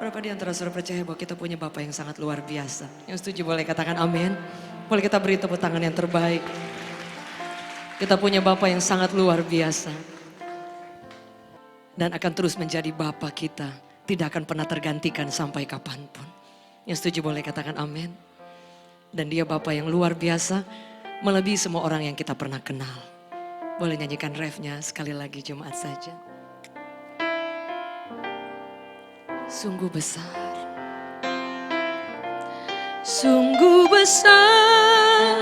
Berapa di antara saudara percaya bahwa kita punya Bapa yang sangat luar biasa? Yang setuju boleh katakan amin. Boleh kita beri tepuk tangan yang terbaik. Kita punya Bapa yang sangat luar biasa. Dan akan terus menjadi Bapa kita. Tidak akan pernah tergantikan sampai kapanpun. Yang setuju boleh katakan amin. Dan dia Bapa yang luar biasa. Melebihi semua orang yang kita pernah kenal. Boleh nyanyikan refnya sekali lagi Jumat saja. Sungguh besar, sungguh besar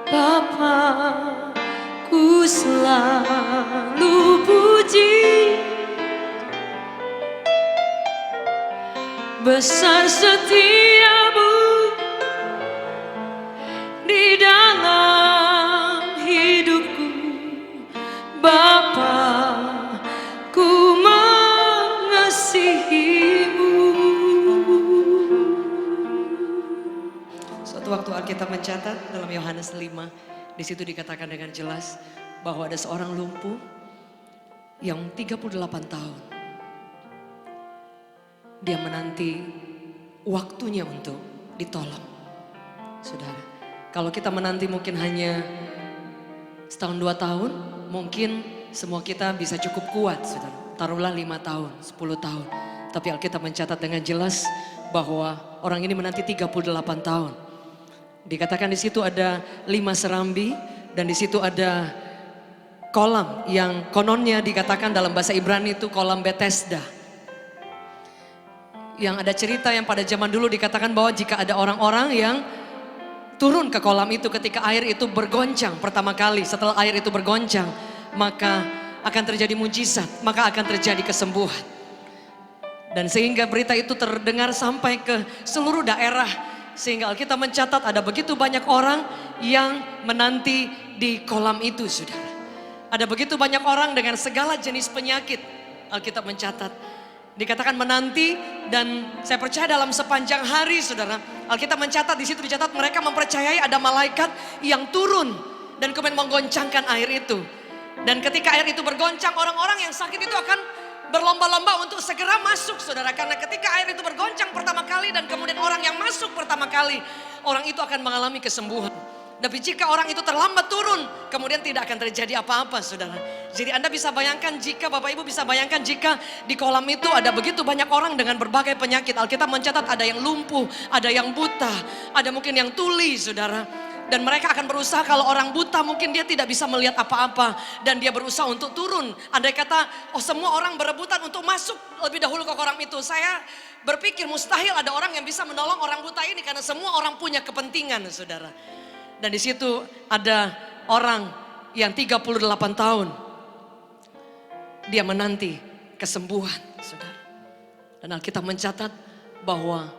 Bapa, ku selalu puji. Besar setiamu di dalam hidupku Bapa. Ku mengasihimu. Suatu waktu Alkitab mencatat dalam Yohanes 5, di situ dikatakan dengan jelas bahwa ada seorang lumpuh yang 38 tahun. Dia menanti waktunya untuk ditolong. Saudara, kalau kita menanti mungkin hanya setahun 2 tahun, mungkin semua kita bisa cukup kuat, saudara. Taruhlah 5 tahun, 10 tahun. Tapi Alkitab mencatat dengan jelas bahwa orang ini menanti 38 tahun. Dikatakan di situ ada 5 serambi dan di situ ada kolam yang kononnya dikatakan dalam bahasa Ibrani itu kolam Bethesda. Yang ada cerita yang pada zaman dulu dikatakan bahwa jika ada orang-orang yang turun ke kolam itu ketika air itu bergoncang pertama kali, setelah air itu bergoncang, maka akan terjadi mujizat, maka akan terjadi kesembuhan. Dan sehingga berita itu terdengar sampai ke seluruh daerah. Sehingga Alkitab mencatat ada begitu banyak orang yang menanti di kolam itu, saudara. Ada begitu banyak orang dengan segala jenis penyakit. Alkitab mencatat, dikatakan menanti, dan saya percaya dalam sepanjang hari, saudara. Alkitab mencatat, di situ dicatat mereka mempercayai ada malaikat yang turun dan kemudian menggoncangkan air itu. Dan ketika air itu bergoncang, orang-orang yang sakit itu akan berlomba-lomba untuk segera masuk, saudara. Karena ketika air itu bergoncang pertama kali dan kemudian orang yang masuk pertama kali, orang itu akan mengalami kesembuhan. Tapi jika orang itu terlambat turun, kemudian tidak akan terjadi apa-apa, saudara. Jadi Anda bisa bayangkan jika, Bapak Ibu bisa bayangkan jika di kolam itu ada begitu banyak orang dengan berbagai penyakit. Alkitab mencatat ada yang lumpuh, ada yang buta, ada mungkin yang tuli, saudara. Dan mereka akan berusaha, kalau orang buta mungkin dia tidak bisa melihat apa-apa. Dan dia berusaha untuk turun. Andai kata, semua orang berebutan untuk masuk lebih dahulu ke kolam itu. Saya berpikir mustahil ada orang yang bisa menolong orang buta ini. Karena semua orang punya kepentingan, saudara. Dan di situ ada orang yang 38 tahun. Dia menanti kesembuhan, saudara. Dan Alkitab mencatat bahwa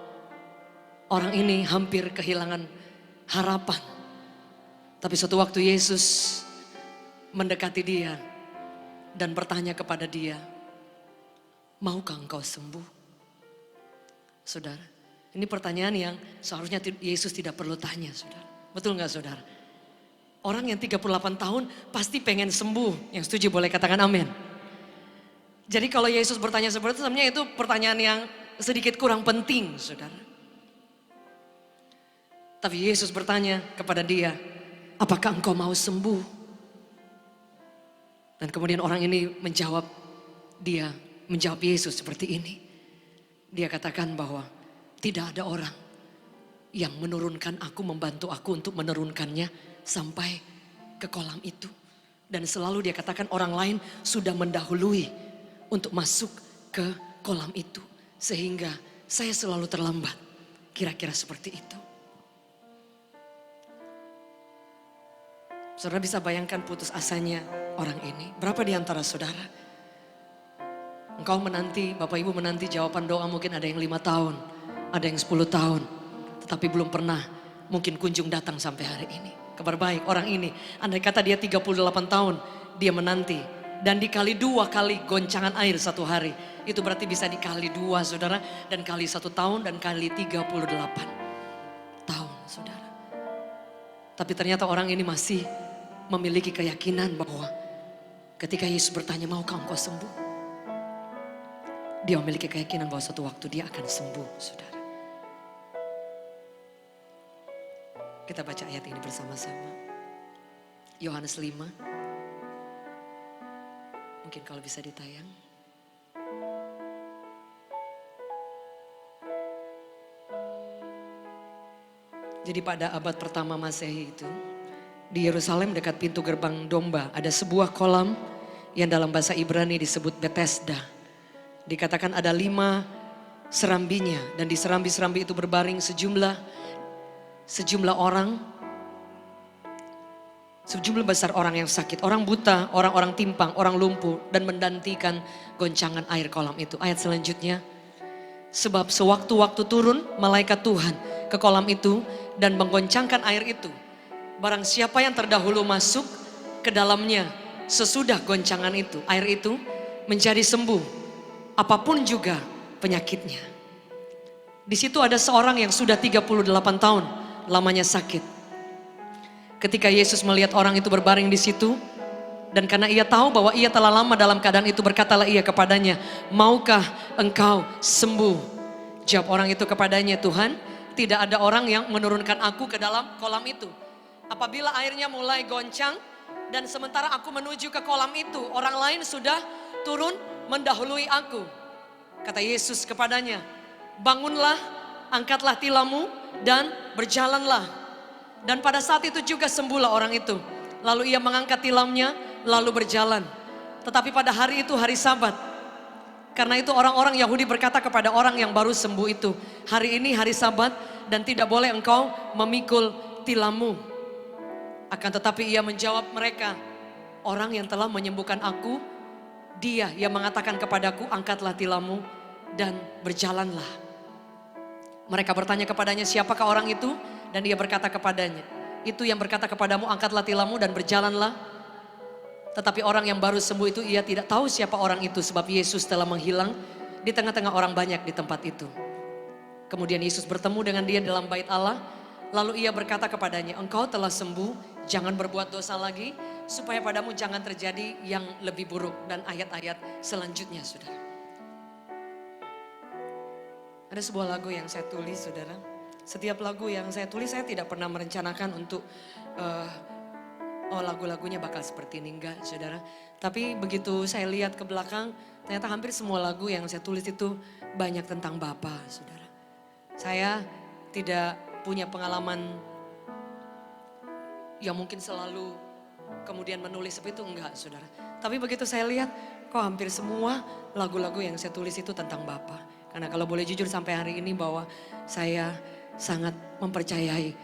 orang ini hampir kehilangan harapan. Tapi suatu waktu Yesus mendekati dia dan bertanya kepada dia, maukah engkau sembuh? Saudara, ini pertanyaan yang seharusnya Yesus tidak perlu tanya, saudara. Betul gak, saudara? Orang yang 38 tahun pasti pengen sembuh. Yang setuju boleh katakan amin. Jadi kalau Yesus bertanya seperti itu, sebenarnya itu pertanyaan yang sedikit kurang penting, saudara. Tapi Yesus bertanya kepada dia, apakah engkau mau sembuh? Dan kemudian orang ini menjawab Yesus seperti ini. Dia katakan bahwa tidak ada orang yang menurunkan aku, membantu aku untuk menurunkannya sampai ke kolam itu. Dan selalu dia katakan orang lain sudah mendahului untuk masuk ke kolam itu. Sehingga saya selalu terlambat. Kira-kira seperti itu. Saudara bisa bayangkan putus asanya orang ini. Berapa di antara saudara? Engkau menanti, Bapak Ibu menanti jawaban doa, mungkin ada yang 5 tahun, ada yang 10 tahun. Tetapi belum pernah mungkin kunjung datang sampai hari ini. Kabar baik, orang ini, andai kata dia 38 tahun, dia menanti. Dan dikali 2 kali goncangan air satu hari. Itu berarti bisa dikali 2, saudara. Dan kali 1 tahun dan kali 38 tahun, saudara. Tapi ternyata orang ini masih memiliki keyakinan bahwa ketika Yesus bertanya, maukah engkau sembuh? Dia memiliki keyakinan bahwa suatu waktu dia akan sembuh, saudara. Kita baca ayat ini bersama-sama. Yohanes 5. Mungkin kalau bisa ditayang. Jadi pada abad pertama Masehi itu, di Yerusalem dekat pintu gerbang domba ada sebuah kolam yang dalam bahasa Ibrani disebut Bethesda. Dikatakan ada 5 serambinya dan di serambi-serambi itu berbaring sejumlah orang, sejumlah besar orang yang sakit, orang buta, orang-orang timpang, orang lumpuh dan mendantikan goncangan air kolam itu. Ayat selanjutnya, sebab sewaktu-waktu turun malaikat Tuhan ke kolam itu dan menggoncangkan air itu. Barang siapa yang terdahulu masuk ke dalamnya sesudah goncangan itu, air itu menjadi sembuh apapun juga penyakitnya. Di situ ada seorang yang sudah 38 tahun lamanya sakit. Ketika Yesus melihat orang itu berbaring di situ, dan karena ia tahu bahwa ia telah lama dalam keadaan itu, berkatalah ia kepadanya, maukah engkau sembuh? Jawab orang itu kepadanya, Tuhan, tidak ada orang yang menurunkan aku ke dalam kolam itu. Apabila airnya mulai goncang dan sementara aku menuju ke kolam itu, orang lain sudah turun mendahului aku. Kata Yesus kepadanya, bangunlah, angkatlah tilammu dan berjalanlah. Dan pada saat itu juga sembuhlah orang itu. Lalu ia mengangkat tilamnya lalu berjalan. Tetapi pada hari itu hari Sabat. Karena itu orang-orang Yahudi berkata kepada orang yang baru sembuh itu, hari ini hari Sabat dan tidak boleh engkau memikul tilammu. Akan tetapi ia menjawab mereka, orang yang telah menyembuhkan aku, dia yang mengatakan kepadaku, angkatlah tilammu dan berjalanlah. Mereka bertanya kepadanya, siapakah orang itu? Dan ia berkata kepadanya, itu yang berkata kepadamu, angkatlah tilammu dan berjalanlah. Tetapi orang yang baru sembuh itu ia tidak tahu siapa orang itu, sebab Yesus telah menghilang di tengah-tengah orang banyak di tempat itu. Kemudian Yesus bertemu dengan dia dalam bait Allah. Lalu ia berkata kepadanya, engkau telah sembuh, jangan berbuat dosa lagi, supaya padamu jangan terjadi yang lebih buruk. Dan ayat-ayat selanjutnya, saudara. Ada sebuah lagu yang saya tulis, saudara. Setiap lagu yang saya tulis, saya tidak pernah merencanakan untuk lagu-lagunya bakal seperti ini, enggak, saudara. Tapi begitu saya lihat ke belakang, ternyata hampir semua lagu yang saya tulis itu banyak tentang Bapa, saudara. Saya tidak punya pengalaman yang mungkin selalu kemudian menulis seperti itu, enggak, saudara. Tapi begitu saya lihat, kok hampir semua lagu-lagu yang saya tulis itu tentang Bapa. Karena kalau boleh jujur sampai hari ini bahwa saya sangat mempercayai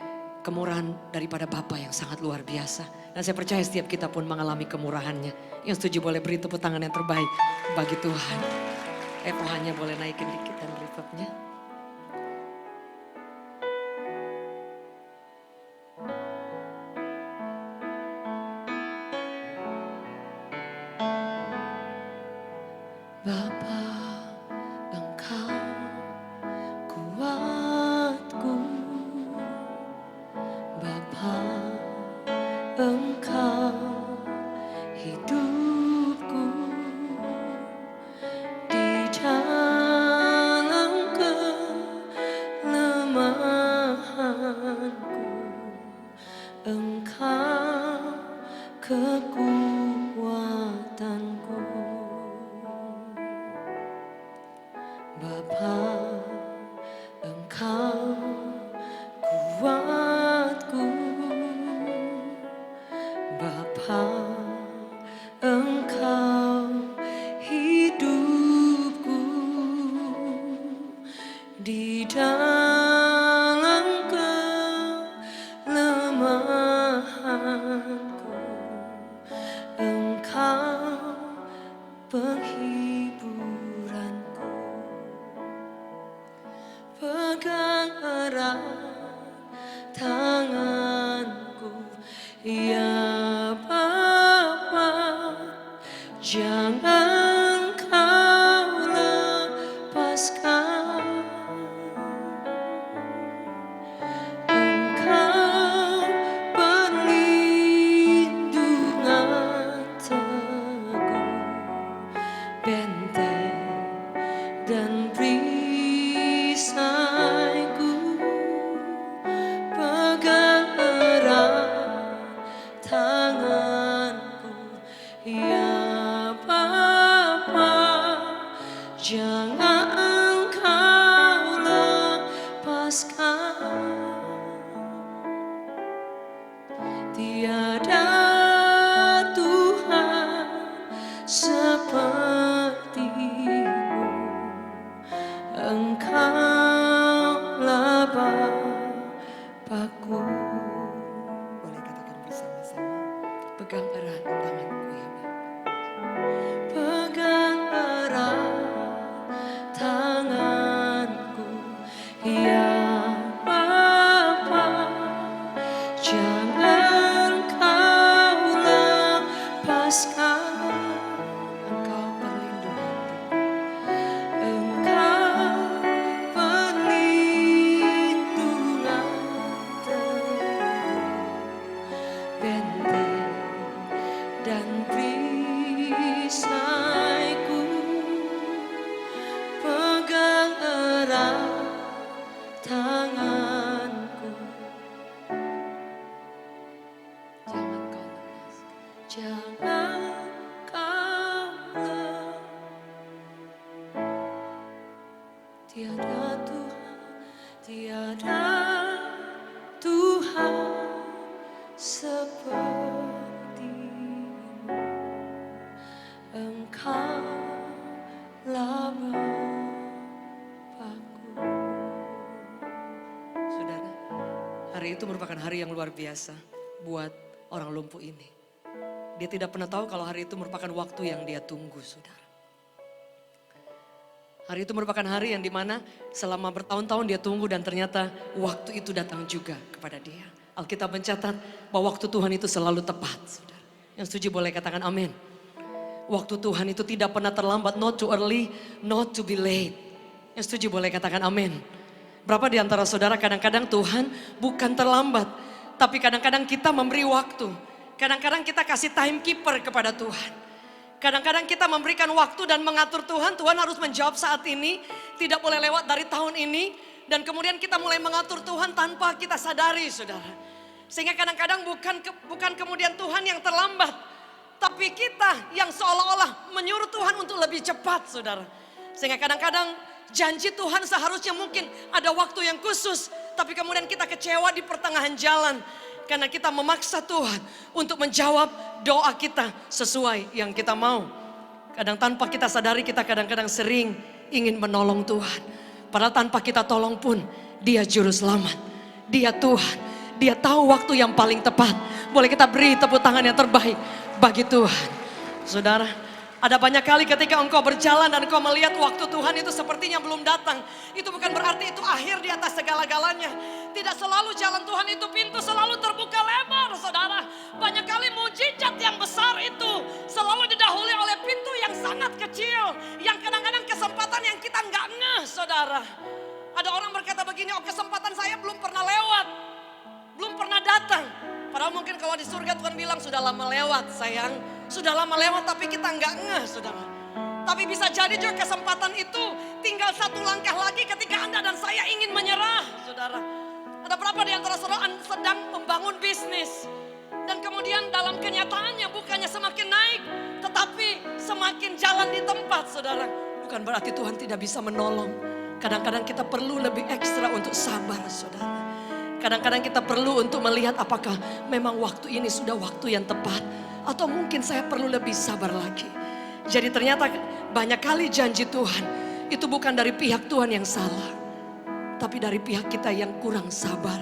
kemurahan daripada Bapa yang sangat luar biasa. Dan saya percaya setiap kita pun mengalami kemurahannya. Yang setuju boleh beri tepuk tangan yang terbaik bagi Tuhan. Epohannya boleh naikin dikit dan reverbnya. Bapa, Engkau kuatku. Bapa, Engkau hidupku. Di dalam kelemahanku, Engkau kekuatanku. Bapa, Engkau kuatku. Bapa, Engkau hidupku. Di dalam kelemahanku, Engkau penghiburanku. Pegang erat tanganku, ya Bapa, jangan kau lepaskan. Engkau perlindungan teguh, benteng dan perisaiku, pegang erat tanganku, ya Bapa, jangan engkau lepaskan. Tiada Tuhan seperti-Mu, Engkaulah Bapa-Ku. Boleh katakan bersama-sama, pegang erat tanganku ya Bapa. Pegang erat tanganku ya Bapa, jangan kau lepaskan. Engkau perlindungan, Engkau perlindungan teguh, benteng dan perisaiku, pegang erat tanganku. Jangan kau lepaskan, jangan kau tiada Tuhan, tiada Tuhan seperti-Mu, Engkaulah Bapa-Ku. Saudara, hari itu merupakan hari yang luar biasa buat orang lumpuh ini. Dia tidak pernah tahu kalau hari itu merupakan waktu yang dia tunggu, saudara. Hari itu merupakan hari yang dimana selama bertahun-tahun dia tunggu dan ternyata waktu itu datang juga kepada dia. Alkitab mencatat bahwa waktu Tuhan itu selalu tepat, saudara. Yang setuju boleh katakan amin. Waktu Tuhan itu tidak pernah terlambat, not too early, not to be late. Yang setuju boleh katakan amin. Berapa di antara saudara kadang-kadang Tuhan bukan terlambat, tapi kadang-kadang kita memberi waktu. Kadang-kadang kita kasih timekeeper kepada Tuhan. Kadang-kadang kita memberikan waktu dan mengatur Tuhan. Tuhan harus menjawab saat ini. Tidak boleh lewat dari tahun ini. Dan kemudian kita mulai mengatur Tuhan tanpa kita sadari, saudara. Sehingga kadang-kadang bukan kemudian Tuhan yang terlambat. Tapi kita yang seolah-olah menyuruh Tuhan untuk lebih cepat, saudara. Sehingga kadang-kadang janji Tuhan seharusnya mungkin ada waktu yang khusus. Tapi kemudian kita kecewa di pertengahan jalan. Karena kita memaksa Tuhan untuk menjawab doa kita sesuai yang kita mau. Kadang tanpa kita sadari kita kadang-kadang sering ingin menolong Tuhan. Padahal tanpa kita tolong pun Dia juru selamat. Dia Tuhan. Dia tahu waktu yang paling tepat. Boleh kita beri tepuk tangan yang terbaik bagi Tuhan. Saudara, ada banyak kali ketika engkau berjalan dan engkau melihat waktu Tuhan itu sepertinya belum datang. Itu bukan berarti itu akhir di atas segala-galanya. Tidak selalu jalan Tuhan itu pintu selalu terbuka lebar, saudara. Banyak kali mujizat yang besar itu selalu didahului oleh pintu yang sangat kecil. Yang kadang-kadang kesempatan yang kita nggak ngeh, saudara. Ada orang berkata begini, oh kesempatan saya belum pernah lewat. Belum pernah datang. Padahal mungkin kalau di surga Tuhan bilang sudah lama lewat sayang. Sudah lama lewat tapi kita nggak ngeh, saudara. Tapi bisa jadi juga kesempatan itu tinggal satu langkah lagi ketika Anda dan saya ingin menyerah, saudara. Ada berapa di antara saudara sedang membangun bisnis. Dan kemudian dalam kenyataannya bukannya semakin naik. Tetapi semakin jalan di tempat, saudara. Bukan berarti Tuhan tidak bisa menolong. Kadang-kadang kita perlu lebih ekstra untuk sabar, saudara. Kadang-kadang kita perlu untuk melihat apakah memang waktu ini sudah waktu yang tepat. Atau mungkin saya perlu lebih sabar lagi. Jadi ternyata banyak kali janji Tuhan itu bukan dari pihak Tuhan yang salah. Tapi dari pihak kita yang kurang sabar.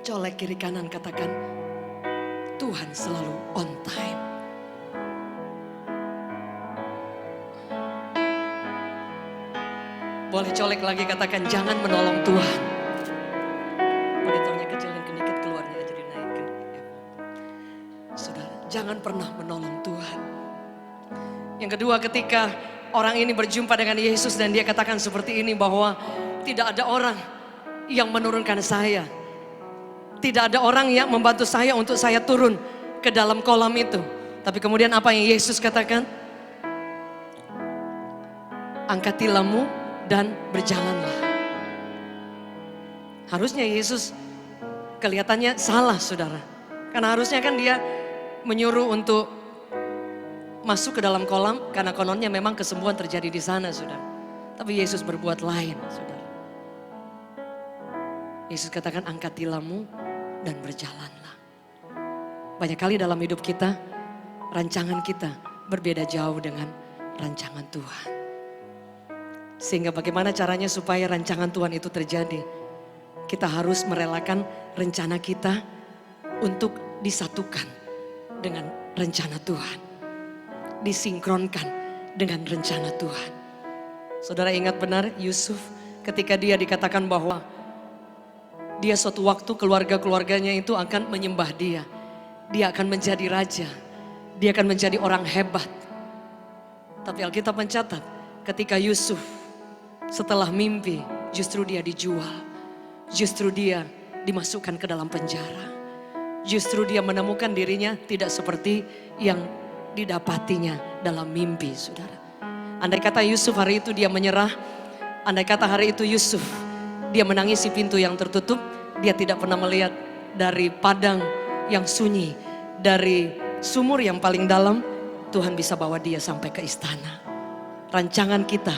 Colek kiri kanan katakan, Tuhan selalu on time. Boleh colek lagi katakan, jangan menolong Tuhan. Monitornya kecil dan sedikit keluarnya jadi naikkan. Saudara, jangan pernah menolong Tuhan. Yang kedua, ketika orang ini berjumpa dengan Yesus dan dia katakan seperti ini bahwa tidak ada orang yang menurunkan saya. Tidak ada orang yang membantu saya untuk saya turun ke dalam kolam itu. Tapi kemudian apa yang Yesus katakan? angkat tilammu dan berjalanlah. Harusnya Yesus kelihatannya salah saudara. Karena harusnya kan dia menyuruh untuk masuk ke dalam kolam karena kononnya memang kesembuhan terjadi di sana saudara. Tapi Yesus berbuat lain saudara. Yesus katakan angkat tilammu dan berjalanlah. Banyak kali dalam hidup kita, rancangan kita berbeda jauh dengan rancangan Tuhan. Sehingga bagaimana caranya supaya rancangan Tuhan itu terjadi? Kita harus merelakan rencana kita untuk disatukan dengan rencana Tuhan. Disinkronkan dengan rencana Tuhan. Saudara ingat benar Yusuf ketika dia dikatakan bahwa dia suatu waktu keluarga-keluarganya itu akan menyembah dia. Dia akan menjadi raja. Dia akan menjadi orang hebat. Tapi Alkitab mencatat ketika Yusuf setelah mimpi justru dia dijual. Justru dia dimasukkan ke dalam penjara. Justru dia menemukan dirinya tidak seperti yang didapatinya dalam mimpi saudara. Andai kata Yusuf hari itu dia menyerah. Andai kata hari itu Yusuf dia menangisi pintu yang tertutup. Dia tidak pernah melihat dari padang yang sunyi. Dari sumur yang paling dalam. Tuhan bisa bawa dia sampai ke istana. Rancangan kita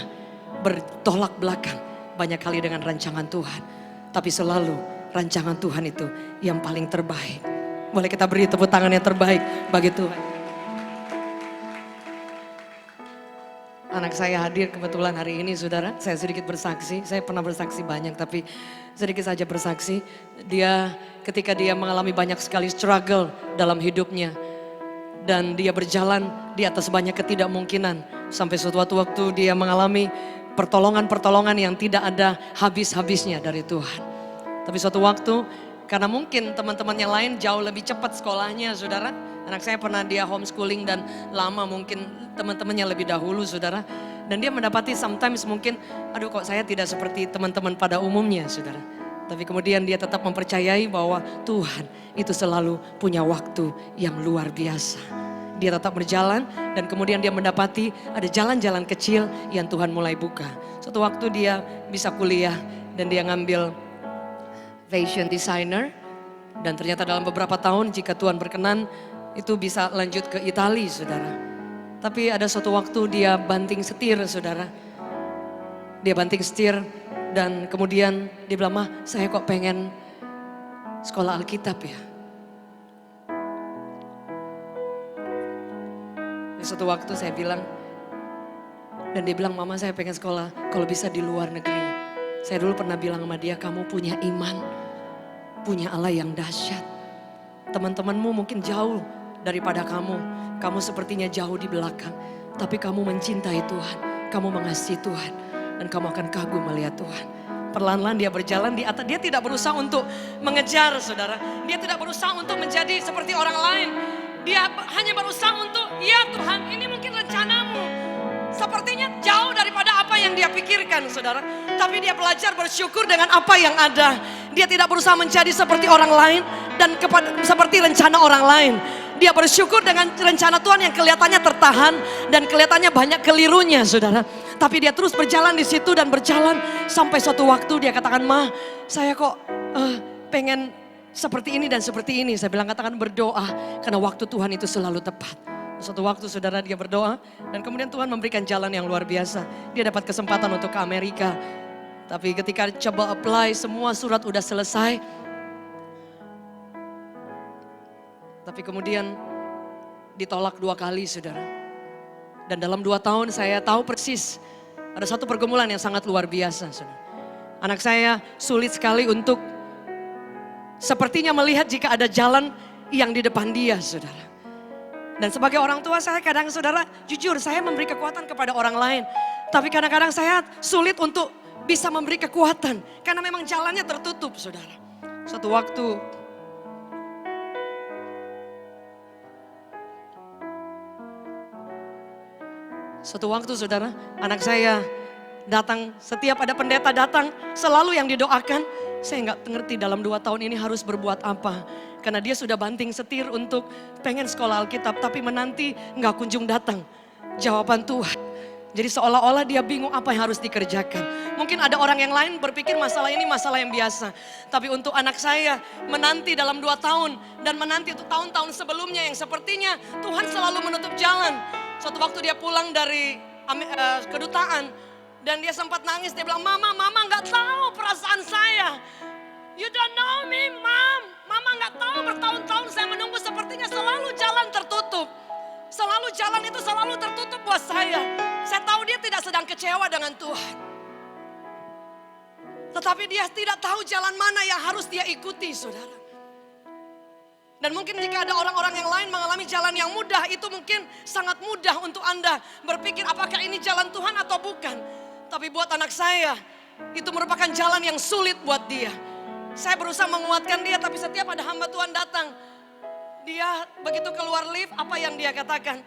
bertolak belakang banyak kali dengan rancangan Tuhan. Tapi selalu rancangan Tuhan itu yang paling terbaik. Boleh kita beri tepuk tangan yang terbaik bagi Tuhan. Anak saya hadir kebetulan hari ini saudara. Saya sedikit bersaksi. Saya pernah bersaksi banyak tapi sedikit saja bersaksi. Dia ketika dia mengalami banyak sekali struggle dalam hidupnya. Dan dia berjalan di atas banyak ketidakmungkinan. Sampai suatu waktu dia mengalami pertolongan-pertolongan yang tidak ada habis-habisnya dari Tuhan. Tapi suatu waktu karena mungkin teman-teman yang lain jauh lebih cepat sekolahnya saudara. Anak saya pernah dia homeschooling dan lama mungkin teman-temannya lebih dahulu saudara. Dan dia mendapati sometimes mungkin aduh kok saya tidak seperti teman-teman pada umumnya saudara. Tapi kemudian dia tetap mempercayai bahwa Tuhan itu selalu punya waktu yang luar biasa. Dia tetap berjalan dan kemudian dia mendapati ada jalan-jalan kecil yang Tuhan mulai buka. Suatu waktu dia bisa kuliah dan dia ngambil fashion designer. Dan ternyata dalam beberapa tahun jika Tuhan berkenan itu bisa lanjut ke Italia saudara. Tapi ada suatu waktu dia banting setir saudara. Dia banting setir dan kemudian dia bilang, "Mah saya kok pengen sekolah Alkitab ya." Suatu waktu saya bilang, dan dia bilang, "Mama saya pengen sekolah kalau bisa di luar negeri." Saya dulu pernah bilang sama dia, "Kamu punya iman, punya Allah yang dahsyat. Teman-temanmu mungkin jauh daripada kamu. Kamu sepertinya jauh di belakang. Tapi kamu mencintai Tuhan, kamu mengasihi Tuhan. Dan kamu akan kagum melihat Tuhan." Perlahan-lahan dia berjalan di atas. Dia tidak berusaha untuk mengejar saudara. Dia tidak berusaha untuk menjadi seperti orang lain. Dia hanya berusaha untuk, ya Tuhan ini mungkin rencanamu. Sepertinya jauh daripada apa yang dia pikirkan saudara. Tapi dia belajar bersyukur dengan apa yang ada. Dia tidak berusaha menjadi seperti orang lain dan seperti rencana orang lain. Dia bersyukur dengan rencana Tuhan yang kelihatannya tertahan dan kelihatannya banyak kelirunya saudara. Tapi dia terus berjalan di situ dan berjalan sampai suatu waktu dia katakan, "Ma, saya kok pengen seperti ini dan seperti ini." Saya bilang katakan berdoa karena waktu Tuhan itu selalu tepat. Suatu waktu saudara dia berdoa dan kemudian Tuhan memberikan jalan yang luar biasa. Dia dapat kesempatan untuk ke Amerika. Tapi ketika coba apply semua surat udah selesai. Tapi kemudian ditolak 2 kali saudara. Dan dalam 2 tahun saya tahu persis ada satu pergumulan yang sangat luar biasa saudara. Anak saya sulit sekali untuk sepertinya melihat jika ada jalan yang di depan dia saudara. Dan sebagai orang tua saya kadang saudara jujur saya memberi kekuatan kepada orang lain. Tapi kadang-kadang saya sulit untuk bisa memberi kekuatan. Karena memang jalannya tertutup saudara. Suatu waktu saudara anak saya datang, setiap ada pendeta datang selalu yang didoakan. Saya nggak ngerti dalam 2 tahun ini harus berbuat apa. Karena dia sudah banting setir untuk pengen sekolah Alkitab. Tapi menanti nggak kunjung datang jawaban Tuhan. Jadi seolah-olah dia bingung apa yang harus dikerjakan. Mungkin ada orang yang lain berpikir masalah ini masalah yang biasa. Tapi untuk anak saya menanti dalam 2 tahun. Dan menanti untuk tahun-tahun sebelumnya yang sepertinya Tuhan selalu menutup jalan. Suatu waktu dia pulang dari kedutaan. Dan dia sempat nangis, dia bilang, Mama gak tahu perasaan saya. You don't know me, Mom. Mama gak tahu bertahun-tahun saya menunggu sepertinya selalu jalan tertutup. Selalu jalan itu selalu tertutup buat saya. Saya tahu dia tidak sedang kecewa dengan Tuhan. Tetapi dia tidak tahu jalan mana yang harus dia ikuti, saudara. Dan mungkin jika ada orang-orang yang lain mengalami jalan yang mudah, itu mungkin sangat mudah untuk Anda berpikir apakah ini jalan Tuhan atau bukan. Tapi buat anak saya, itu merupakan jalan yang sulit buat dia. Saya berusaha menguatkan dia, tapi setiap ada hamba Tuhan datang, dia begitu keluar lift, apa yang dia katakan?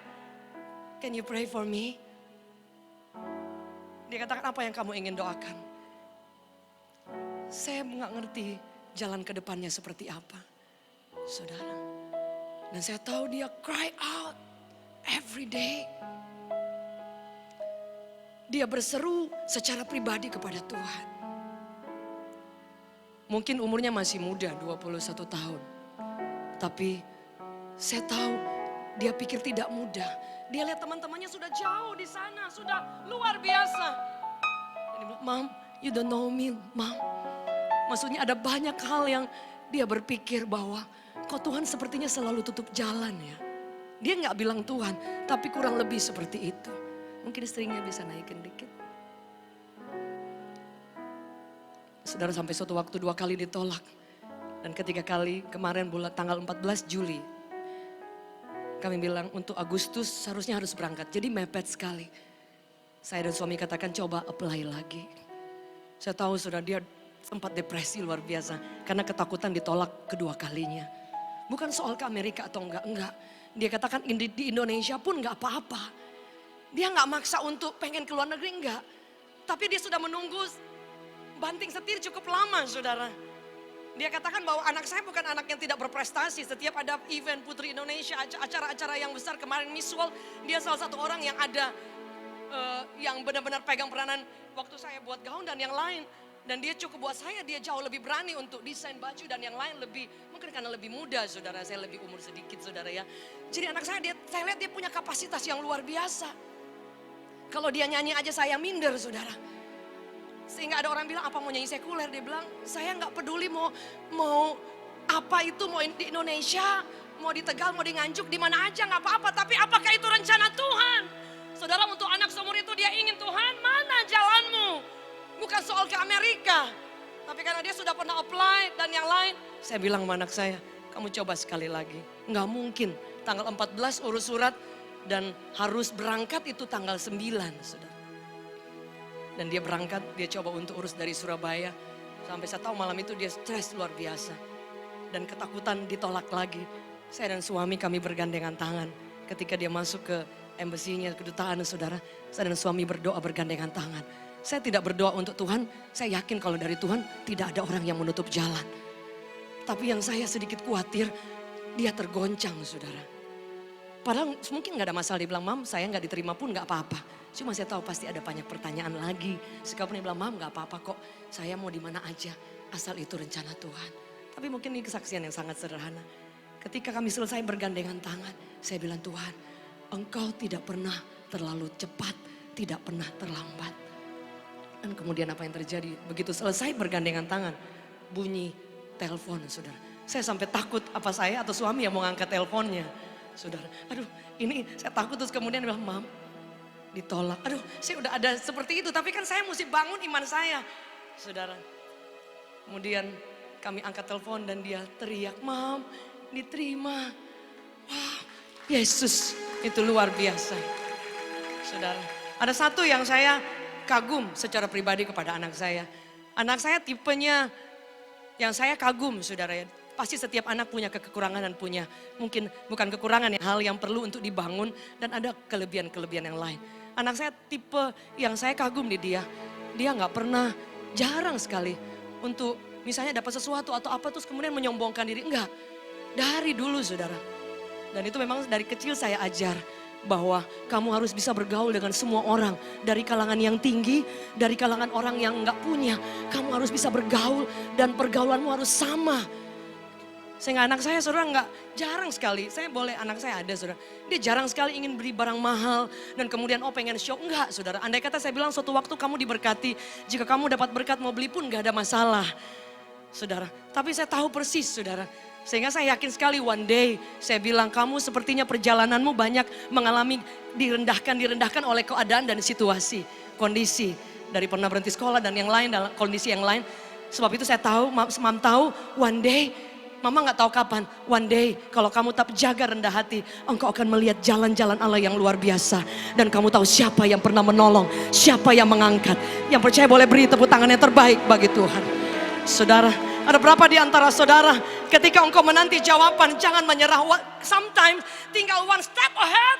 Can you pray for me? Dia katakan, apa yang kamu ingin doakan? Saya nggak ngerti jalan ke depannya seperti apa, saudara. Dan saya tahu dia cry out every day. Dia berseru secara pribadi kepada Tuhan. Mungkin umurnya masih muda, 21 tahun. Tapi saya tahu dia pikir tidak mudah. Dia lihat teman-temannya sudah jauh di sana, sudah luar biasa. Dan dia bilang, Mom, you don't know me, Mom. Maksudnya ada banyak hal yang dia berpikir bahwa kok Tuhan sepertinya selalu tutup jalan ya. Dia nggak bilang Tuhan, tapi kurang lebih seperti itu. Mungkin istrinya bisa naikin dikit. Saudara, sampai suatu waktu 2 kali ditolak. Dan ketiga kali kemarin bulan tanggal 14 Juli. Kami bilang untuk Agustus seharusnya harus berangkat. Jadi mepet sekali. Saya dan suami katakan coba apply lagi. Saya tahu sudah dia sempat depresi luar biasa. Karena ketakutan ditolak kedua kalinya. Bukan soal ke Amerika atau enggak. Dia katakan di Indonesia pun enggak apa-apa. Dia enggak maksa untuk pengen ke luar negeri, enggak. Tapi dia sudah menunggu banting setir cukup lama, saudara. Dia katakan bahwa anak saya bukan anak yang tidak berprestasi. Setiap ada event Putri Indonesia, acara-acara yang besar kemarin Miss World, dia salah satu orang yang ada yang benar-benar pegang peranan waktu saya buat gaun dan yang lain. Dan dia cukup buat saya, dia jauh lebih berani untuk desain baju dan yang lain lebih, mungkin karena lebih muda, saudara. Saya lebih umur sedikit, saudara ya. Jadi anak saya lihat dia punya kapasitas yang luar biasa. Kalau dia nyanyi aja saya minder, saudara. Sehingga ada orang bilang, apa mau nyanyi sekuler? Dia bilang, saya nggak peduli mau apa itu, mau di Indonesia, mau di Tegal, mau di Nganjuk, di mana aja nggak apa-apa. Tapi apakah itu rencana Tuhan? Saudara, untuk anak seumur itu dia ingin, Tuhan mana jalanmu? Bukan soal ke Amerika. Tapi karena dia sudah pernah apply dan yang lain. Saya bilang sama anak saya, kamu coba sekali lagi. Nggak mungkin, tanggal 14 urus surat dan harus berangkat itu tanggal 9, saudara. Dan dia berangkat, dia coba untuk urus dari Surabaya. Sampai saya tahu malam itu dia stres luar biasa. Dan ketakutan ditolak lagi. Saya dan suami kami bergandengan tangan. Ketika dia masuk ke embassinya, kedutaan, saudara. Saya dan suami berdoa bergandengan tangan. Saya tidak berdoa untuk Tuhan, saya yakin kalau dari Tuhan tidak ada orang yang menutup jalan. Tapi yang saya sedikit khawatir, dia tergoncang, saudara. Padahal mungkin gak ada masalah, dia bilang, Mam saya gak diterima pun gak apa-apa. Cuma saya tahu pasti ada banyak pertanyaan lagi. Sekalipun dia bilang, Mam gak apa-apa kok, saya mau di mana aja, asal itu rencana Tuhan. Tapi mungkin ini kesaksian yang sangat sederhana. Ketika kami selesai bergandengan tangan, saya bilang, Tuhan, Engkau tidak pernah terlalu cepat, tidak pernah terlambat. Dan kemudian apa yang terjadi? Begitu selesai bergandengan tangan, bunyi telepon, saudara. Saya sampai takut apa saya atau suami yang mau ngangkat teleponnya. Saudara, aduh ini saya takut, terus kemudian bilang, Mam ditolak. Aduh saya udah ada seperti itu, tapi kan saya mesti bangun iman saya. Saudara, kemudian kami angkat telepon dan dia teriak, Mam diterima. Wah, Yesus itu luar biasa. Saudara, ada satu yang saya kagum secara pribadi kepada anak saya. Anak saya tipenya yang saya kagum, saudara ya. Pasti setiap anak punya kekurangan dan punya mungkin bukan kekurangan, hal yang perlu untuk dibangun dan ada kelebihan-kelebihan yang lain. Anak saya tipe yang saya kagum di dia. Dia nggak pernah, jarang sekali untuk misalnya dapat sesuatu atau apa terus kemudian menyombongkan diri. Enggak, dari dulu, saudara. Dan itu memang dari kecil saya ajar bahwa kamu harus bisa bergaul dengan semua orang. Dari kalangan yang tinggi, dari kalangan orang yang nggak punya. Kamu harus bisa bergaul dan pergaulanmu harus sama. Sehingga anak saya saudara jarang sekali, saya boleh anak saya ada saudara. Dia jarang sekali ingin beli barang mahal dan kemudian pengen show. Enggak saudara, andai kata saya bilang suatu waktu kamu diberkati. Jika kamu dapat berkat mau beli pun gak ada masalah. Saudara, tapi saya tahu persis saudara. Sehingga saya yakin sekali one day saya bilang kamu sepertinya perjalananmu banyak mengalami direndahkan oleh keadaan dan situasi. Kondisi dari pernah berhenti sekolah dan yang lain dalam kondisi yang lain. Sebab itu saya tahu, Mam tahu one day Mama gak tahu kapan, one day kalau kamu tetap jaga rendah hati, engkau akan melihat jalan-jalan Allah yang luar biasa. Dan kamu tahu siapa yang pernah menolong, siapa yang mengangkat. Yang percaya boleh beri tepuk tangan yang terbaik bagi Tuhan. Saudara, ada berapa di antara saudara ketika engkau menanti jawaban, jangan menyerah. Sometimes tinggal one step ahead,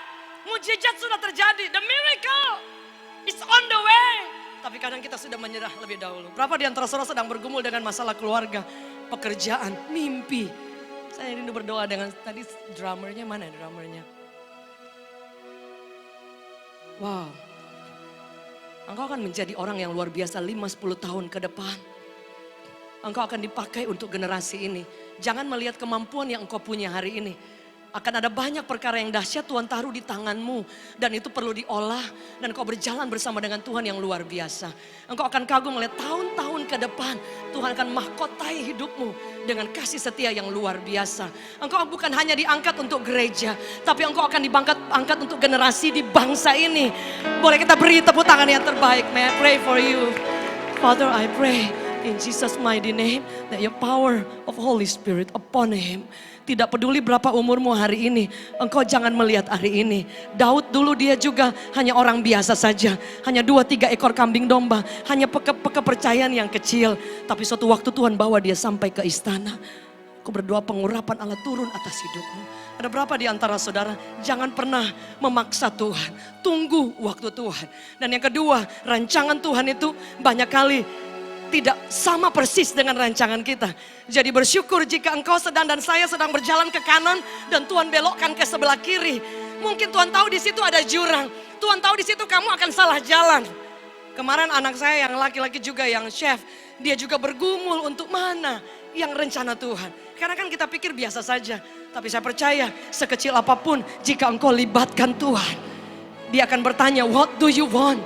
mujizat sudah terjadi, the miracle is on the way. Tapi kadang kita sudah menyerah lebih dahulu. Berapa di antara saudara sedang bergumul dengan masalah keluarga, pekerjaan, mimpi. Saya rindu berdoa dengan tadi drummernya, mana drummernya? Wow. Engkau akan menjadi orang yang luar biasa 5-10 tahun ke depan. Engkau akan dipakai untuk generasi ini. Jangan melihat kemampuan yang engkau punya hari ini. Akan ada banyak perkara yang dahsyat Tuhan taruh di tanganmu. Dan itu perlu diolah. Dan kau berjalan bersama dengan Tuhan yang luar biasa. Engkau akan kagum melihat tahun-tahun ke depan. Tuhan akan mahkotai hidupmu dengan kasih setia yang luar biasa. Engkau bukan hanya diangkat untuk gereja. Tapi engkau akan diangkat untuk generasi di bangsa ini. Boleh kita beri tepuk tangan yang terbaik. May I pray for you. Father, I pray in Jesus' mighty name that your power of Holy Spirit upon him. Tidak peduli berapa umurmu hari ini, engkau jangan melihat hari ini. Daud dulu dia juga hanya orang biasa saja. Hanya 2-3 ekor kambing domba. Hanya kepercayaan yang kecil. Tapi suatu waktu Tuhan bawa dia sampai ke istana. Aku berdoa pengurapan Allah turun atas hidupmu. Ada berapa di antara saudara, jangan pernah memaksa Tuhan. Tunggu waktu Tuhan. Dan yang kedua, rancangan Tuhan itu banyak kali tidak sama persis dengan rancangan kita. Jadi bersyukur jika engkau sedang dan saya sedang berjalan ke kanan dan Tuhan belokkan ke sebelah kiri. Mungkin Tuhan tahu di situ ada jurang. Tuhan tahu di situ kamu akan salah jalan. Kemarin anak saya yang laki-laki juga yang chef, dia juga bergumul untuk mana yang rencana Tuhan. Karena kan kita pikir biasa saja. Tapi saya percaya sekecil apapun jika engkau libatkan Tuhan, dia akan bertanya, what do you want?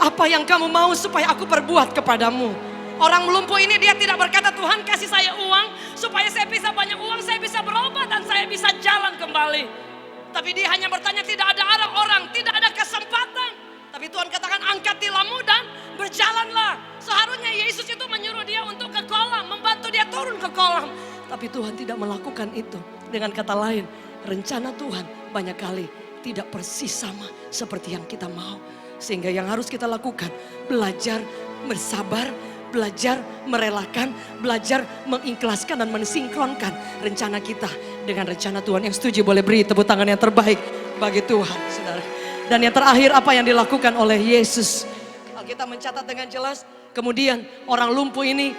Apa yang kamu mau supaya aku perbuat kepadamu? Orang lumpuh ini dia tidak berkata, Tuhan kasih saya uang supaya saya bisa banyak uang, saya bisa berobat dan saya bisa jalan kembali. Tapi dia hanya bertanya, tidak ada arah orang, tidak ada kesempatan. Tapi Tuhan katakan angkat tilammu dan berjalanlah. Seharusnya Yesus itu menyuruh dia untuk ke kolam, membantu dia turun ke kolam. Tapi Tuhan tidak melakukan itu. Dengan kata lain, rencana Tuhan banyak kali tidak persis sama seperti yang kita mau. Sehingga yang harus kita lakukan, belajar bersabar, belajar merelakan, belajar mengikhlaskan dan mensinkronkan rencana kita dengan rencana Tuhan. Yang setuju boleh beri tepuk tangan yang terbaik bagi Tuhan, saudara. Dan yang terakhir apa yang dilakukan oleh Yesus. Alkitab mencatat dengan jelas, kemudian orang lumpuh ini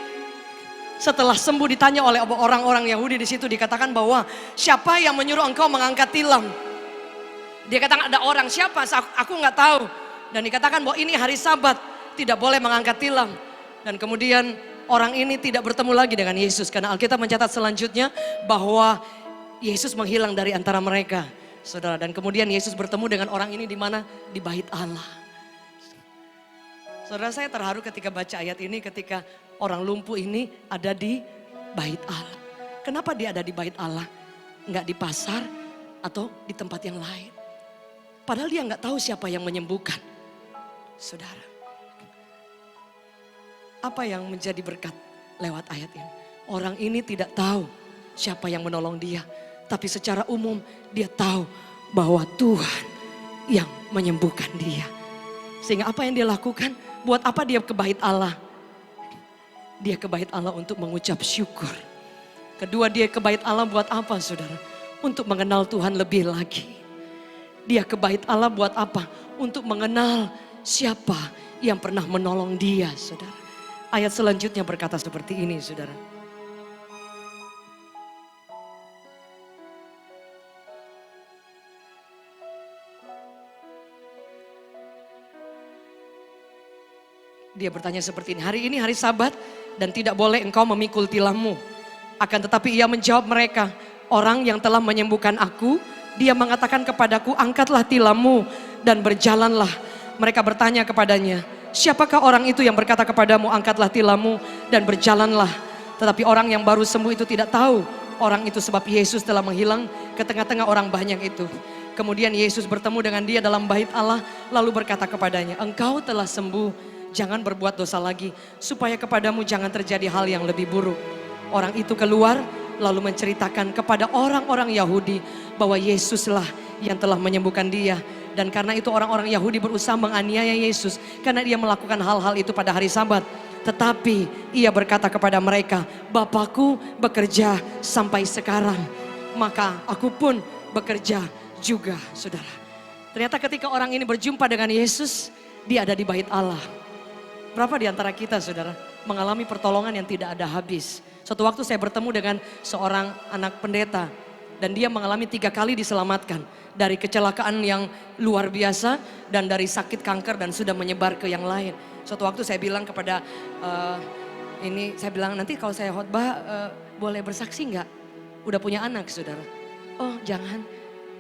setelah sembuh ditanya oleh orang-orang Yahudi di situ, dikatakan bahwa siapa yang menyuruh engkau mengangkat tilam? Dia katakan ada orang, siapa? Aku nggak tahu. Dan dikatakan bahwa ini hari Sabat, tidak boleh mengangkat tilam. Dan kemudian orang ini tidak bertemu lagi dengan Yesus. Karena Alkitab mencatat selanjutnya bahwa Yesus menghilang dari antara mereka. Saudara, dan kemudian Yesus bertemu dengan orang ini di mana? Di bait Allah. Saudara, saya terharu ketika baca ayat ini, ketika orang lumpuh ini ada di bait Allah. Kenapa dia ada di bait Allah? Enggak di pasar atau di tempat yang lain. Padahal dia enggak tahu siapa yang menyembuhkan. Saudara, apa yang menjadi berkat lewat ayat ini? Orang ini tidak tahu siapa yang menolong dia. Tapi secara umum dia tahu bahwa Tuhan yang menyembuhkan dia. Sehingga apa yang dia lakukan? Buat apa dia ke bait Allah? Dia ke bait Allah untuk mengucap syukur. Kedua, dia ke bait Allah buat apa, saudara? Untuk mengenal Tuhan lebih lagi. Dia ke bait Allah buat apa? Untuk mengenal siapa yang pernah menolong dia, saudara. Ayat selanjutnya berkata seperti ini, saudara. Dia bertanya seperti ini, hari ini hari Sabat dan tidak boleh engkau memikul tilammu. Akan tetapi ia menjawab mereka, orang yang telah menyembuhkan aku, dia mengatakan kepadaku, angkatlah tilammu dan berjalanlah. Mereka bertanya kepadanya, siapakah orang itu yang berkata kepadamu, angkatlah tilammu dan berjalanlah. Tetapi orang yang baru sembuh itu tidak tahu orang itu, sebab Yesus telah menghilang ke tengah-tengah orang banyak itu. Kemudian Yesus bertemu dengan dia dalam bait Allah, lalu berkata kepadanya, engkau telah sembuh, jangan berbuat dosa lagi, supaya kepadamu jangan terjadi hal yang lebih buruk. Orang itu keluar lalu menceritakan kepada orang-orang Yahudi bahwa Yesuslah yang telah menyembuhkan dia. Dan karena itu orang-orang Yahudi berusaha menganiaya Yesus karena dia melakukan hal-hal itu pada hari Sabat. Tetapi ia berkata kepada mereka, Bapakku bekerja sampai sekarang, maka aku pun bekerja juga, saudara. Ternyata ketika orang ini berjumpa dengan Yesus, dia ada di bait Allah. Berapa di antara kita, saudara, mengalami pertolongan yang tidak ada habis. Suatu waktu saya bertemu dengan seorang anak pendeta dan dia mengalami 3 kali diselamatkan dari kecelakaan yang luar biasa dan dari sakit kanker dan sudah menyebar ke yang lain. Suatu waktu saya bilang kepada saya bilang nanti kalau saya khotbah boleh bersaksi nggak? Udah punya anak, saudara? Oh jangan,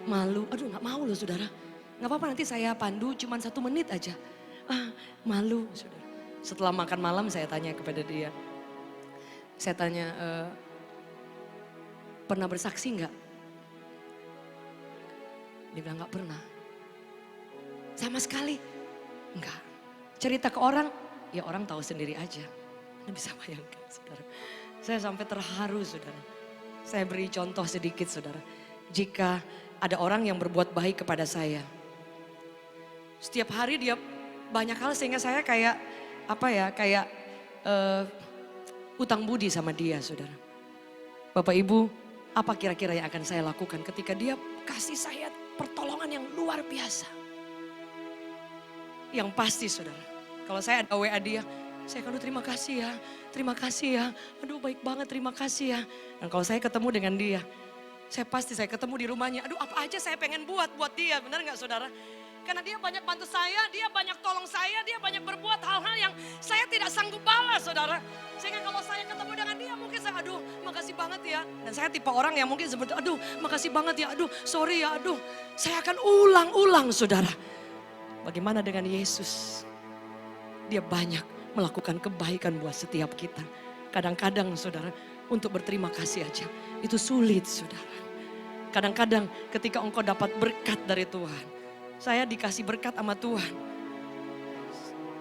malu. Aduh nggak mau loh, saudara. Nggak apa-apa, nanti saya pandu cuman 1 menit aja. Malu, saudara. Setelah makan malam saya tanya kepada dia. Saya tanya, pernah bersaksi nggak? Dia bilang nggak pernah. Sama sekali enggak. Cerita ke orang, ya orang tahu sendiri aja. Anda bisa bayangkan, saudara. Saya sampai terharu, saudara. Saya beri contoh sedikit, saudara. Jika ada orang yang berbuat baik kepada saya, setiap hari dia banyak hal sehingga saya kayak utang budi sama dia, saudara. Bapak Ibu, apa kira-kira yang akan saya lakukan ketika dia kasih saya pertolongan yang luar biasa? Yang pasti, saudara, kalau saya ada WA dia, saya akan terima kasih ya, aduh baik banget, terima kasih ya. Dan kalau saya ketemu dengan dia, saya ketemu di rumahnya, aduh apa aja saya pengen buat dia, benar gak, saudara? Karena dia banyak bantu saya, dia banyak tolong saya, dia banyak berbuat hal-hal yang saya tidak sanggup balas, saudara. Sehingga kalau saya ketemu dengan dia mungkin saya, aduh makasih banget ya. Dan saya tipe orang yang mungkin seperti, aduh makasih banget ya, aduh sorry ya, aduh. Saya akan ulang-ulang, saudara. Bagaimana dengan Yesus? Dia banyak melakukan kebaikan buat setiap kita. Kadang-kadang, saudara, untuk berterima kasih aja, itu sulit, saudara. Kadang-kadang ketika engkau dapat berkat dari Tuhan, saya dikasih berkat sama Tuhan.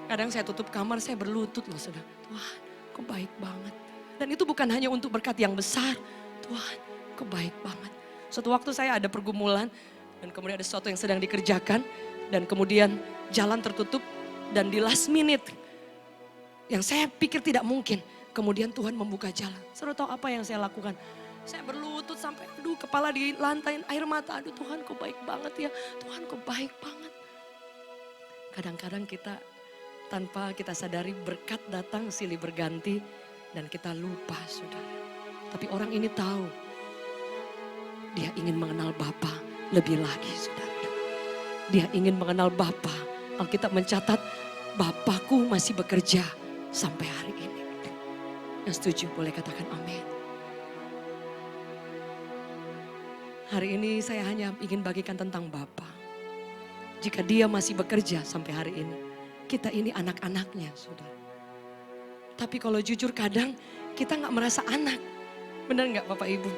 Kadang saya tutup kamar, saya berlutut loh, saudara. Tuhan, kau baik banget. Dan itu bukan hanya untuk berkat yang besar. Tuhan, kau baik banget. Suatu waktu saya ada pergumulan dan kemudian ada sesuatu yang sedang dikerjakan. Dan kemudian jalan tertutup dan di last minute yang saya pikir tidak mungkin. Kemudian Tuhan membuka jalan. Saudara tahu apa yang saya lakukan? Saya berlutut sampai aduh kepala di lantai, air mata. Aduh Tuhan kau baik banget ya. Tuhan kau baik banget. Kadang-kadang kita tanpa kita sadari berkat datang silih berganti. Dan kita lupa, saudara. Tapi orang ini tahu. Dia ingin mengenal Bapa lebih lagi, saudara. Dia ingin mengenal Bapa. Alkitab mencatat Bapakku masih bekerja sampai hari ini. Yang setuju boleh katakan amin. Hari ini saya hanya ingin bagikan tentang Bapa. Jika dia masih bekerja sampai hari ini, kita ini anak-anaknya, saudara. Tapi kalau jujur kadang kita gak merasa anak. Benar gak Bapak Ibu?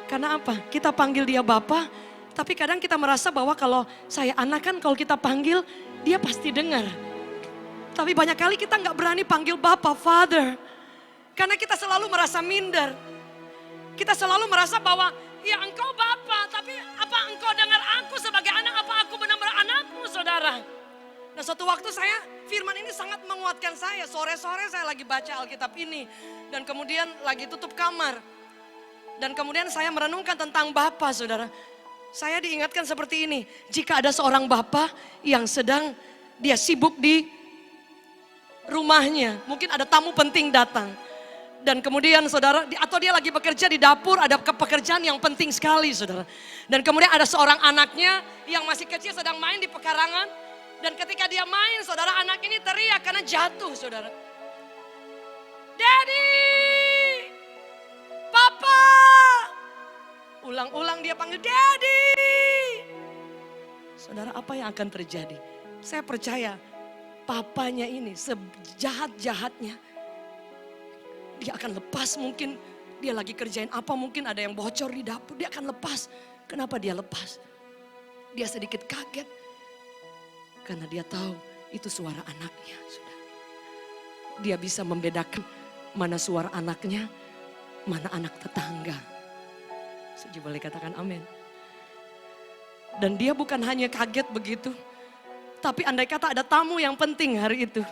Karena apa? Kita panggil dia Bapa, tapi kadang kita merasa bahwa kalau saya anak kan kalau kita panggil, dia pasti dengar. Tapi banyak kali kita gak berani panggil Bapa, Father. Karena kita selalu merasa minder. Kita selalu merasa bahwa ya engkau Bapa, tapi apa engkau dengar aku sebagai anak, apa aku benar-benar anakmu, saudara? Nah suatu waktu firman ini sangat menguatkan saya. Sore-sore saya lagi baca Alkitab ini. Dan kemudian lagi tutup kamar. Dan kemudian saya merenungkan tentang Bapa, saudara. Saya diingatkan seperti ini. Jika ada seorang Bapa yang sedang dia sibuk di rumahnya. Mungkin ada tamu penting datang. Dan kemudian saudara, atau dia lagi bekerja di dapur, ada pekerjaan yang penting sekali, saudara. Dan kemudian ada seorang anaknya yang masih kecil sedang main di pekarangan. Dan ketika dia main, saudara, anak ini teriak karena jatuh, saudara. Daddy, Papa. Ulang-ulang dia panggil Daddy. Saudara, apa yang akan terjadi? Saya percaya papanya ini sejahat-jahatnya, dia akan lepas. Mungkin dia lagi kerjain apa, mungkin ada yang bocor di dapur, dia akan lepas. Kenapa dia lepas? Dia sedikit kaget. Karena dia tahu itu suara anaknya. Dia bisa membedakan mana suara anaknya, mana anak tetangga. Setuju, boleh katakan amin. Dan dia bukan hanya kaget begitu, tapi andai kata ada tamu yang penting hari itu,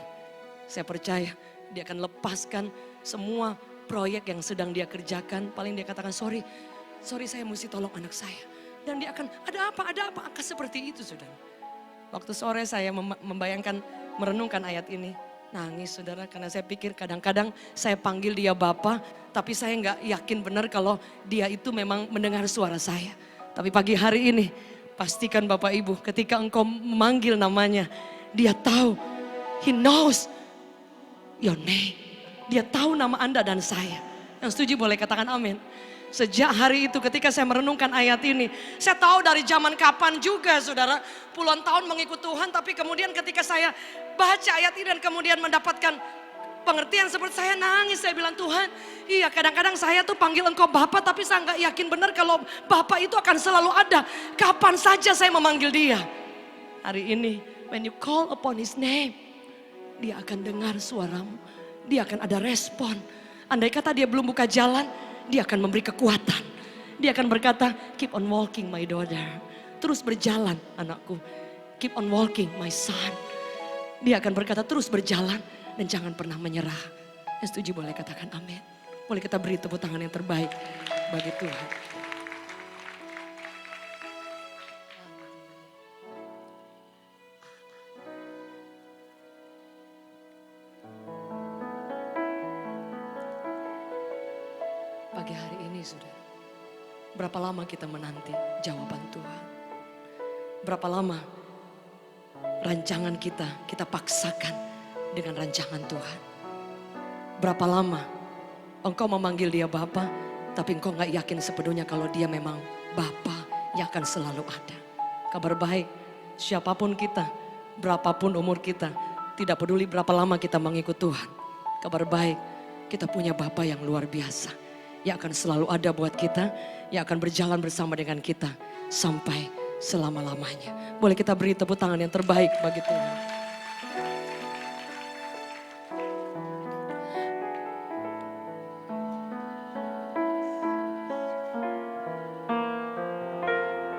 saya percaya dia akan lepaskan semua proyek yang sedang dia kerjakan. Paling dia katakan, sorry saya mesti tolong anak saya. Dan dia akan, ada apa, akan seperti itu, saudara. Waktu sore saya membayangkan, merenungkan ayat ini, nangis, saudara. Karena saya pikir kadang-kadang saya panggil dia Bapa, tapi saya nggak yakin benar kalau dia itu memang mendengar suara saya. Tapi pagi hari ini, pastikan Bapak Ibu, ketika engkau memanggil namanya, dia tahu, he knows your name. Dia tahu nama Anda dan saya. Yang setuju boleh katakan amin. Sejak hari itu ketika saya merenungkan ayat ini, saya tahu dari zaman kapan juga, saudara, puluhan tahun mengikut Tuhan, tapi kemudian ketika saya baca ayat ini dan kemudian mendapatkan pengertian seperti, saya nangis, saya bilang, Tuhan, iya kadang-kadang saya tuh panggil engkau Bapa, tapi saya nggak yakin benar kalau Bapa itu akan selalu ada. Kapan saja saya memanggil dia. Hari ini, when you call upon his name, dia akan dengar suaramu. Dia akan ada respon. Andai kata dia belum buka jalan, dia akan memberi kekuatan. Dia akan berkata, keep on walking my daughter. Terus berjalan anakku. Keep on walking my son. Dia akan berkata terus berjalan dan jangan pernah menyerah. Yang setuju boleh katakan amin. Boleh kita beri tepuk tangan yang terbaik bagi Tuhan. Pagi hari ini, saudara, berapa lama kita menanti jawaban Tuhan? Berapa lama rancangan kita paksakan dengan rancangan Tuhan? Berapa lama engkau memanggil dia Bapa, tapi engkau gak yakin sepenuhnya kalau dia memang Bapa yang akan selalu ada. Kabar baik, siapapun kita, berapapun umur kita, tidak peduli berapa lama kita mengikut Tuhan. Kabar baik, kita punya Bapa yang luar biasa, yang akan selalu ada buat kita, yang akan berjalan bersama dengan kita sampai selama-lamanya. Boleh kita beri tepuk tangan yang terbaik bagi Tuhan.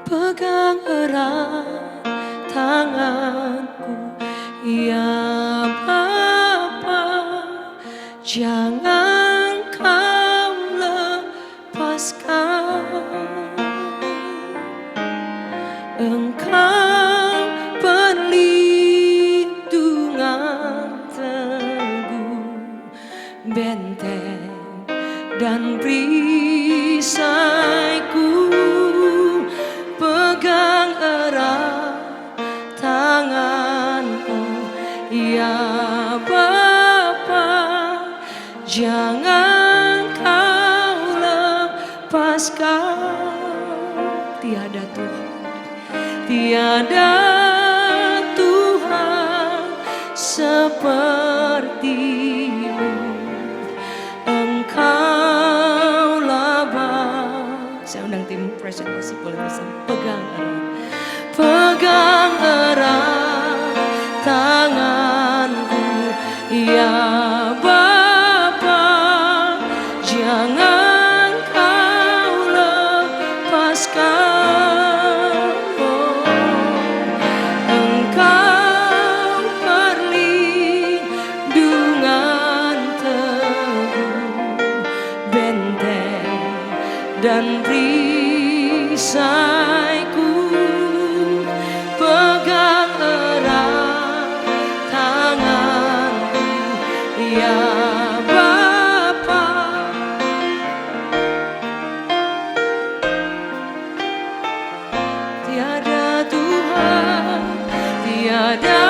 Pegang erat tanganku, ya Bapa, jangan kau lepaskan. Engkau perlindungan teguh, benteng dan perisaiku. Pegang erat tanganku, ya Bapa, jangan kau lepaskan. Tiada Tuhan, tiada Tuhan seperti-Mu. Engkaulah Bapa. Saya undang tim Praise and Worship boleh bersama. Pegang erat tanganku, ya Bapa, jangan kau lepaskan. Engkau perlindungan teguh, benteng dan perisaiku. Pegang erat tanganku, ya Bapa, tiada Tuhan, tiada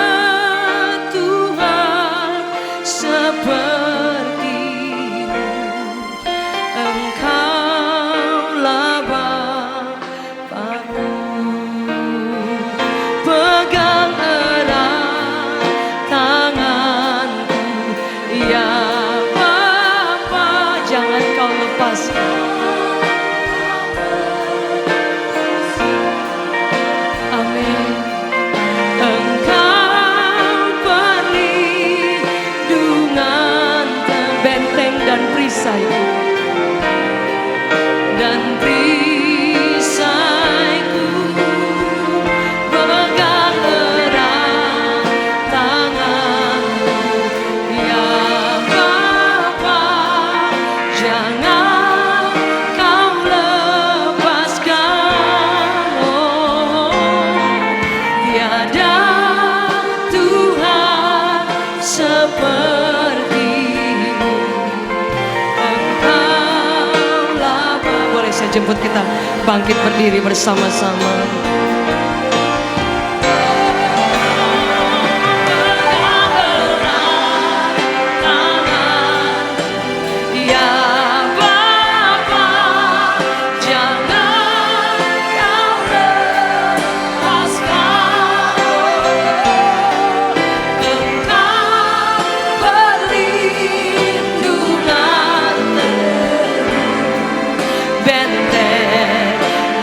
sepertimu. Engkaulah Bapa. Boleh saya jemput kita bangkit berdiri bersama-sama.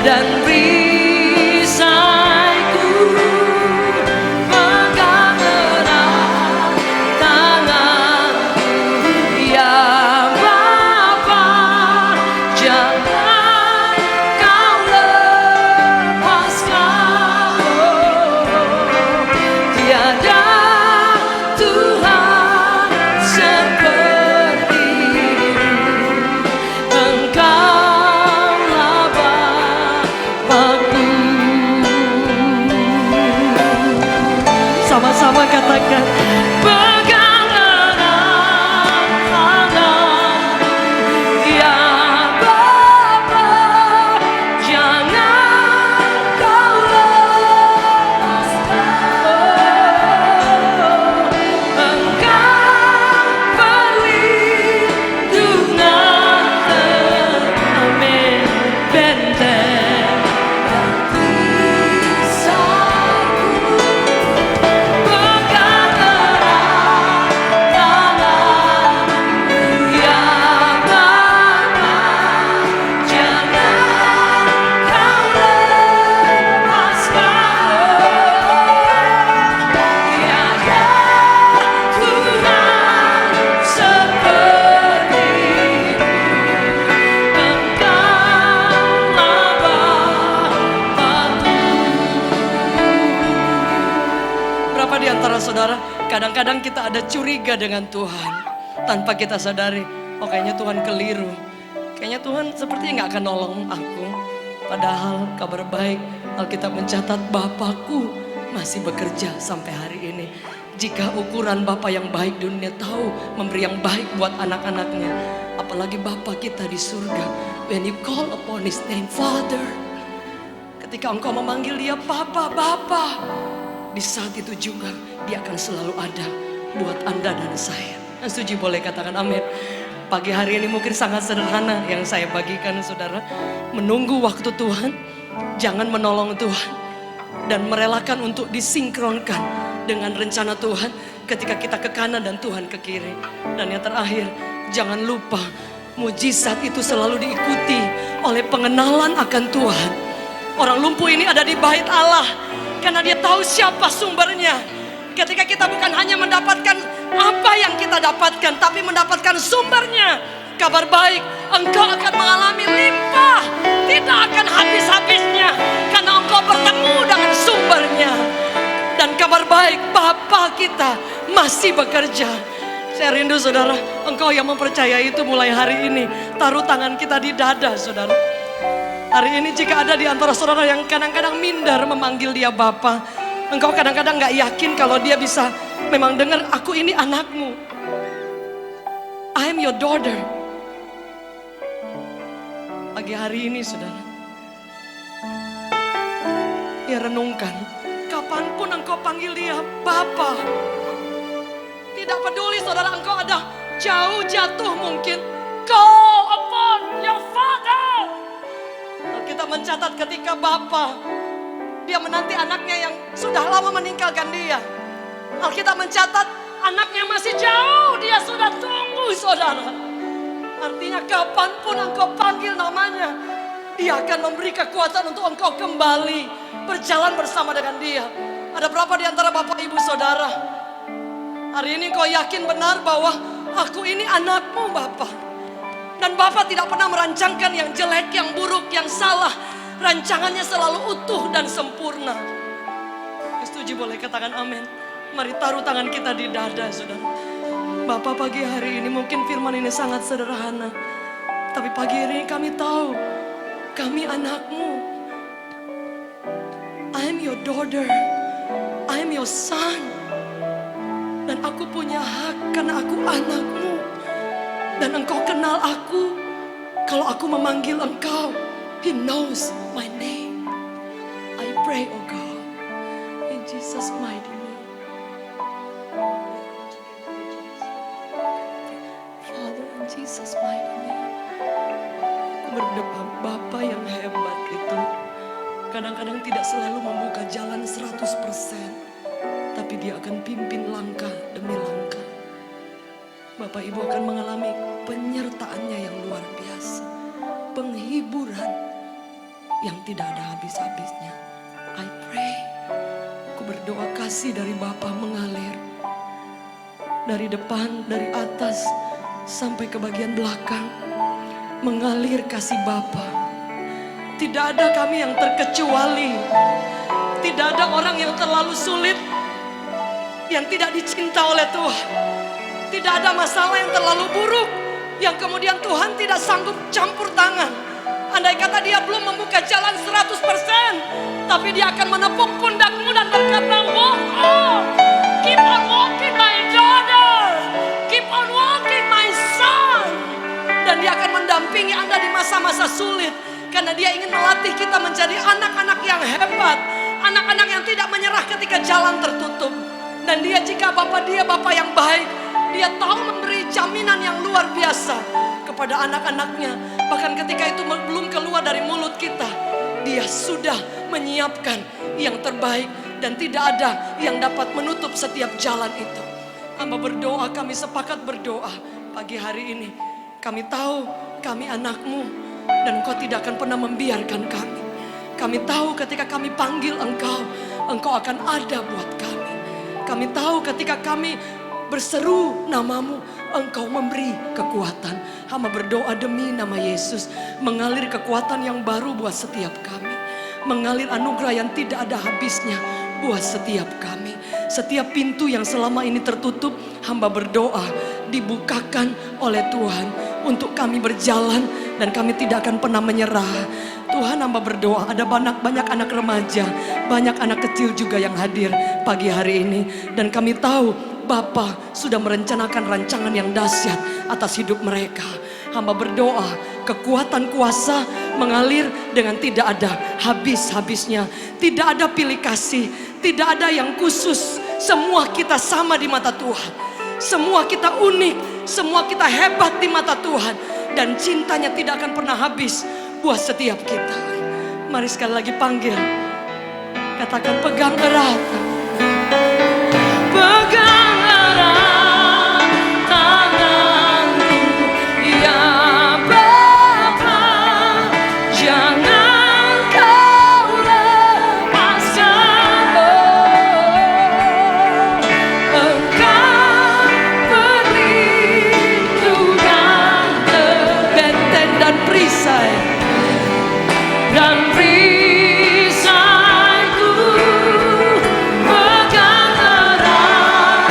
Dan perisaiku pegang erat tanganmu, ya Bapa, jangan kau lepaskan. Tiada Tuhan seperti-Mu, Engkau sama-sama katakan, pegang erat tanganmu, ya Bapa, jangan kau lepaskan. Engkau perlindungan terbaik, benteng dan perisaiku. Berapa di antara saudara, kadang-kadang kita ada curiga dengan Tuhan tanpa kita sadari, oh kayaknya Tuhan keliru, kayaknya Tuhan sepertinya gak akan nolong aku. Padahal kabar baik, Alkitab mencatat Bapakku masih bekerja sampai hari ini. Jika ukuran Bapa yang baik, dunia tahu memberi yang baik buat anak-anaknya, apalagi Bapa kita di surga. When you call upon His name, Father, ketika engkau memanggil Dia Bapa, Bapa, di saat itu juga Dia akan selalu ada buat Anda dan saya. Yang setuju boleh katakan amin. Pagi hari ini mungkin sangat sederhana yang saya bagikan saudara. Menunggu waktu Tuhan, jangan menolong Tuhan, dan merelakan untuk disinkronkan dengan rencana Tuhan ketika kita ke kanan dan Tuhan ke kiri. Dan yang terakhir, jangan lupa mujizat itu selalu diikuti oleh pengenalan akan Tuhan. Orang lumpuh ini ada di bait Allah karena dia tahu siapa sumbernya. Ketika kita bukan hanya mendapatkan apa yang kita dapatkan, tapi mendapatkan sumbernya. Kabar baik, engkau akan mengalami limpah, tidak akan habis-habisnya, karena engkau bertemu dengan sumbernya. Dan kabar baik, Bapa kita masih bekerja. Saya rindu saudara, engkau yang mempercayai itu mulai hari ini, taruh tangan kita di dada saudara. Hari ini jika ada di antara saudara yang kadang-kadang minder memanggil Dia Bapa, engkau kadang-kadang gak yakin kalau Dia bisa memang dengar, aku ini anakmu, I am your daughter. Pagi hari ini saudara, ya renungkan, kapanpun engkau panggil Dia Bapa. Tidak peduli saudara, engkau ada jauh jatuh mungkin, call upon your Father. Kita mencatat ketika Bapa, Dia menanti anaknya yang sudah lama meninggalkan Dia. Alkitab mencatat anaknya masih jauh, Dia sudah tunggu saudara. Artinya kapanpun engkau panggil namanya, Dia akan memberi kekuatan untuk engkau kembali berjalan bersama dengan Dia. Ada berapa di antara Bapak Ibu Saudara hari ini kau yakin benar bahwa aku ini anakmu Bapa? Dan Bapa tidak pernah merancangkan yang jelek, yang buruk, yang salah. Rancangannya selalu utuh dan sempurna. Setuju boleh katakan amin. Mari taruh tangan kita di dada saudara. Bapa, pagi hari ini mungkin firman ini sangat sederhana, tapi pagi hari ini kami tahu kami anakmu. I am your daughter, I am your son. Dan aku punya hak karena aku anakmu. Dan engkau kenal aku. Kalau aku memanggil engkau, He knows my name. I pray, oh God, in Jesus' mighty name. Father, in Jesus' mighty name. Aku berdepan Bapa yang hebat itu. Kadang-kadang tidak selalu membuka jalan 100%. Tapi dia akan pimpin langkah demi langkah. Bapak Ibu akan mengalami penyertaannya yang luar biasa. Penghiburan yang tidak ada habis-habisnya. I pray. Aku berdoa kasih dari Bapa mengalir. Dari depan, dari atas, sampai ke bagian belakang. Mengalir kasih Bapa. Tidak ada kami yang terkecuali. Tidak ada orang yang terlalu sulit, yang tidak dicinta oleh Tuhan. Tidak ada masalah yang terlalu buruk, yang kemudian Tuhan tidak sanggup campur tangan. Andai kata dia belum membuka jalan 100%, tapi dia akan menepuk pundakmu dan berkata, walk on, keep on walking my daughter, keep on walking my son. Dan dia akan mendampingi Anda di masa-masa sulit. Karena dia ingin melatih kita menjadi anak-anak yang hebat. Anak-anak yang tidak menyerah ketika jalan tertutup. Dan dia jika Bapa dia Bapa yang baik, dia tahu memberi jaminan yang luar biasa kepada anak-anaknya. Bahkan ketika itu belum keluar dari mulut kita, dia sudah menyiapkan yang terbaik. Dan tidak ada yang dapat menutup setiap jalan itu. Hamba berdoa, kami sepakat berdoa pagi hari ini. Kami tahu kami anakmu. Dan Engkau tidak akan pernah membiarkan kami. Kami tahu ketika kami panggil Engkau, Engkau akan ada buat kami. Kami tahu ketika kami berseru namamu, Engkau memberi kekuatan. Hamba berdoa demi nama Yesus, mengalir kekuatan yang baru buat setiap kami. Mengalir anugerah yang tidak ada habisnya buat setiap kami. Setiap pintu yang selama ini tertutup, hamba berdoa dibukakan oleh Tuhan untuk kami berjalan dan kami tidak akan pernah menyerah. Tuhan, hamba berdoa ada banyak anak remaja, banyak anak kecil juga yang hadir pagi hari ini. Dan kami tahu Bapa sudah merencanakan rancangan yang dahsyat atas hidup mereka. Hamba berdoa kekuatan kuasa mengalir dengan tidak ada habis-habisnya. Tidak ada pilih kasih, tidak ada yang khusus. Semua kita sama di mata Tuhan. Semua kita unik, semua kita hebat di mata Tuhan. Dan cintanya tidak akan pernah habis buat setiap kita. Mari sekali lagi panggil. Katakan pegang erat. Pegang erat tanganku ya Bapa. Jangan kau lepaskan. Engkau perlindungan, benteng dan perisai. Dan perisaiku pegang erat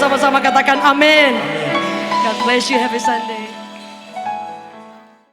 bersama-sama katakan amin. God bless you, happy Sunday.